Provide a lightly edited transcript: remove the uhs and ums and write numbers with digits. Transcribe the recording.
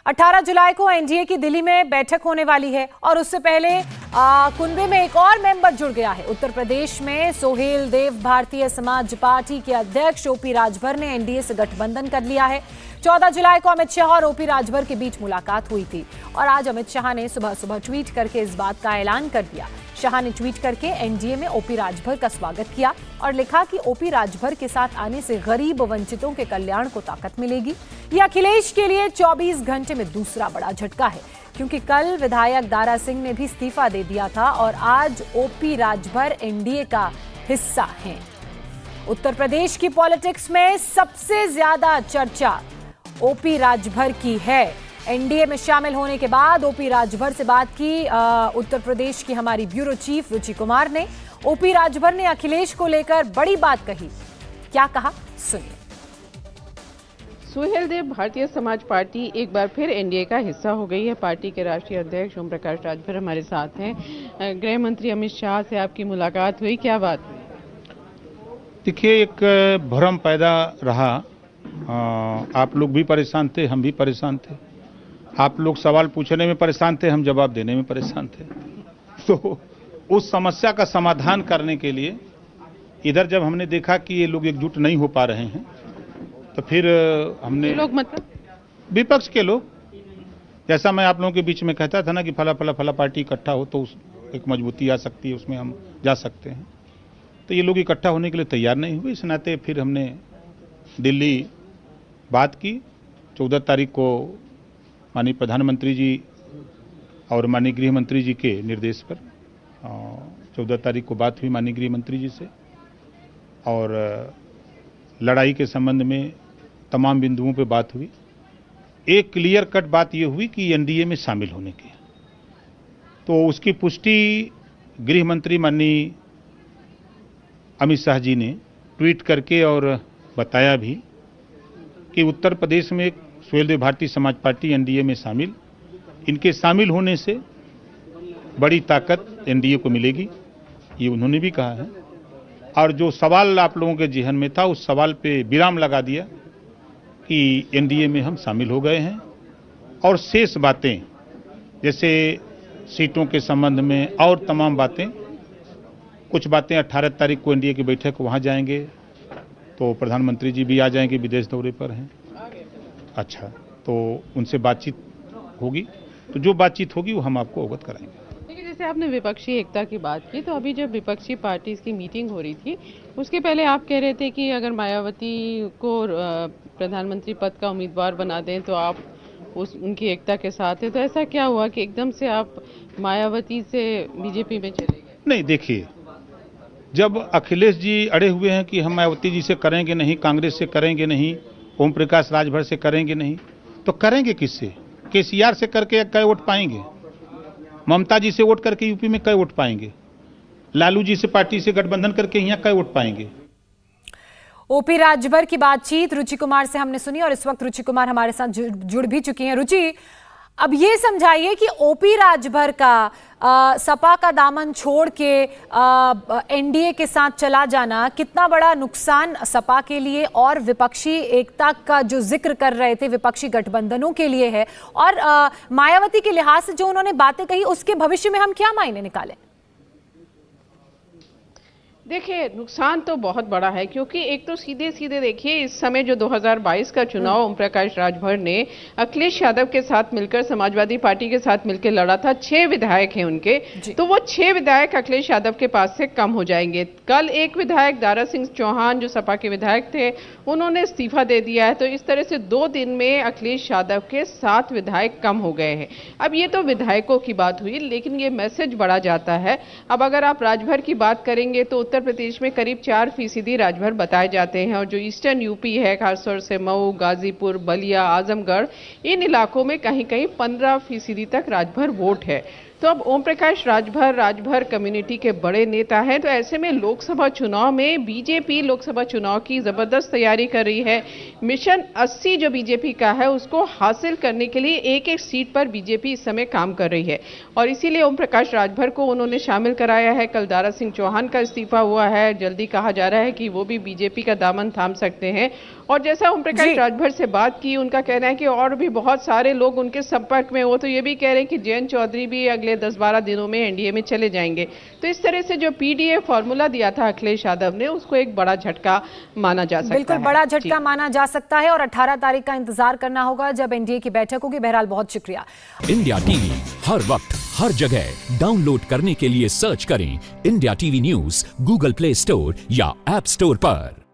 18 जुलाई को एनडीए की दिल्ली में बैठक होने वाली है और उससे पहले कुनबे में एक और मेंबर जुड़ गया है। उत्तर प्रदेश में सोहेल देव भारतीय समाज पार्टी के अध्यक्ष ओपी राजभर ने एनडीए से गठबंधन कर लिया है। 14 जुलाई को अमित शाह और ओपी राजभर के बीच मुलाकात हुई थी और आज अमित शाह ने सुबह सुबह ट्वीट करके इस बात का ऐलान कर दिया। शाह ने ट्वीट करके एनडीए में ओपी राजभर का स्वागत किया और लिखा कि ओपी राजभर के साथ आने से गरीब वंचितों के कल्याण को ताकत मिलेगी। यह अखिलेश के लिए 24 घंटे में दूसरा बड़ा झटका है, क्योंकि कल विधायक दारा सिंह ने भी इस्तीफा दे दिया था और आज ओपी राजभर एनडीए का हिस्सा हैं। उत्तर प्रदेश की पॉलिटिक्स में सबसे ज्यादा चर्चा ओपी राजभर की है। एनडीए में शामिल होने के बाद ओपी राजभर से बात की उत्तर प्रदेश की हमारी ब्यूरो चीफ रुचि कुमार ने। ओपी राजभर ने अखिलेश को लेकर बड़ी बात कही। क्या कहा, सुनिए। सोहेल देव भारतीय समाज पार्टी एक बार फिर एनडीए का हिस्सा हो गई है। पार्टी के राष्ट्रीय अध्यक्ष ओम प्रकाश राजभर हमारे साथ हैं। गृह मंत्री अमित शाह से आपकी मुलाकात हुई, क्या बात हुई? देखिए, एक भ्रम पैदा रहा। आप लोग भी परेशान थे, हम भी परेशान थे। आप लोग सवाल पूछने में परेशान थे, हम जवाब देने में परेशान थे। तो उस समस्या का समाधान करने के लिए इधर जब हमने देखा कि ये लोग एकजुट नहीं हो पा रहे हैं, तो फिर हमने लोग मतलब विपक्ष के लोग, जैसा मैं आप लोगों के बीच में कहता था ना कि फला पार्टी इकट्ठा हो तो उस एक मजबूती आ सकती है, उसमें हम जा सकते हैं। तो ये लोग इकट्ठा होने के लिए तैयार नहीं हुए। इस नाते फिर हमने दिल्ली बात की। 14 तारीख को माननीय प्रधानमंत्री जी और माननीय गृह मंत्री जी के निर्देश पर 14 तारीख को बात हुई माननीय गृह मंत्री जी से और लड़ाई के संबंध में तमाम बिंदुओं पे बात हुई। एक क्लियर कट बात ये हुई कि एनडीए में शामिल होने की, तो उसकी पुष्टि गृह मंत्री माननीय अमित शाह जी ने ट्वीट करके और बताया भी कि उत्तर प्रदेश में सोहेल देव भारतीय समाज पार्टी एनडीए में शामिल, इनके शामिल होने से बड़ी ताकत एनडीए को मिलेगी, ये उन्होंने भी कहा है। और जो सवाल आप लोगों के जहन में था, उस सवाल पे विराम लगा दिया कि एनडीए में हम शामिल हो गए हैं और शेष बातें जैसे सीटों के संबंध में और तमाम बातें, कुछ बातें 18 तारीख को एनडीए की बैठक वहाँ जाएंगे, तो प्रधानमंत्री जी भी आ जाएंगे, विदेश दौरे पर हैं। अच्छा, तो उनसे बातचीत होगी, तो जो बातचीत होगी वो हम आपको अवगत कराएंगे। देखिए, जैसे आपने विपक्षी एकता की बात की, तो अभी जब विपक्षी पार्टी की मीटिंग हो रही थी, उसके पहले आप कह रहे थे कि अगर मायावती को प्रधानमंत्री पद का उम्मीदवार बना दें तो आप उनकी एकता के साथ हैं। तो ऐसा क्या हुआ कि एकदम से आप मायावती से बीजेपी में चले गए? नहीं, देखिए, जब अखिलेश जी अड़े हुए हैं कि हम मायावती जी से करेंगे नहीं, कांग्रेस से करेंगे नहीं, ओम प्रकाश राजभर से करेंगे नहीं, तो करेंगे किससे? केसीआर से करके कई वोट पाएंगे? ममता जी से वोट करके यूपी में कई वोट पाएंगे? लालू जी से पार्टी से गठबंधन करके यहाँ कई वोट पाएंगे? ओपी राजभर की बातचीत रुचि कुमार से हमने सुनी और इस वक्त रुचि कुमार हमारे साथ जुड़ भी चुकी हैं। रुचि, अब ये समझाइए कि ओपी राजभर का सपा का दामन छोड़ के एनडीए के साथ चला जाना कितना बड़ा नुकसान सपा के लिए और विपक्षी एकता का जो जिक्र कर रहे थे विपक्षी गठबंधनों के लिए है, और मायावती के लिहाज से जो उन्होंने बातें कही उसके भविष्य में हम क्या मायने निकालें? देखिए, नुकसान तो बहुत बड़ा है, क्योंकि एक तो सीधे सीधे देखिए, इस समय जो 2022 का चुनाव ओम प्रकाश राजभर ने अखिलेश यादव के साथ मिलकर समाजवादी पार्टी के साथ मिलकर लड़ा था। 6 विधायक हैं उनके, तो वो 6 विधायक अखिलेश यादव के पास से कम हो जाएंगे। कल एक विधायक दारा सिंह चौहान जो सपा के विधायक थे, उन्होंने इस्तीफा दे दिया है। तो इस तरह से 2 दिन में अखिलेश यादव के 7 विधायक कम हो गए हैं। अब ये तो विधायकों की बात हुई, लेकिन ये मैसेज बढ़ा जाता है। अब अगर आप राजभर की बात करेंगे तो उत्तर प्रदेश में करीब 4% राजभर बताए जाते हैं, और जो ईस्टर्न यूपी है, खासतौर से मऊ, गाजीपुर, बलिया, आजमगढ़, इन इलाकों में कहीं कहीं 15% तक राजभर वोट है। तो अब ओम प्रकाश राजभर कम्युनिटी के बड़े नेता हैं। तो ऐसे में लोकसभा चुनाव में बीजेपी लोकसभा चुनाव की जबरदस्त तैयारी कर रही है। मिशन 80 जो बीजेपी का है, उसको हासिल करने के लिए एक एक सीट पर बीजेपी इस समय काम कर रही है, और इसीलिए ओम प्रकाश राजभर को उन्होंने शामिल कराया है। कल दारा सिंह चौहान का इस्तीफा हुआ है, जल्दी कहा जा रहा है कि वो भी बीजेपी का दामन थाम सकते हैं। और जैसा ओम प्रकाश जी। राजभर से बात की, उनका कहना है कि और भी बहुत सारे लोग उनके संपर्क में, वो तो ये भी कह रहे हैं कि जयंत चौधरी भी अगले 10-12 दिनों में एनडीए में चले जाएंगे। तो इस तरह से जो पीडीए फॉर्मूला दिया था अखिलेश यादव ने, उसको एक बड़ा झटका माना जा सकता है। बिल्कुल बड़ा झटका माना जा सकता है और 18 तारीख का इंतजार करना होगा जब एनडीए की बैठक होगी। बहरहाल बहुत शुक्रिया। इंडिया टीवी हर वक्त हर जगह डाउनलोड करने के लिए सर्च करें India TV news Google play store या ऐप स्टोर पर।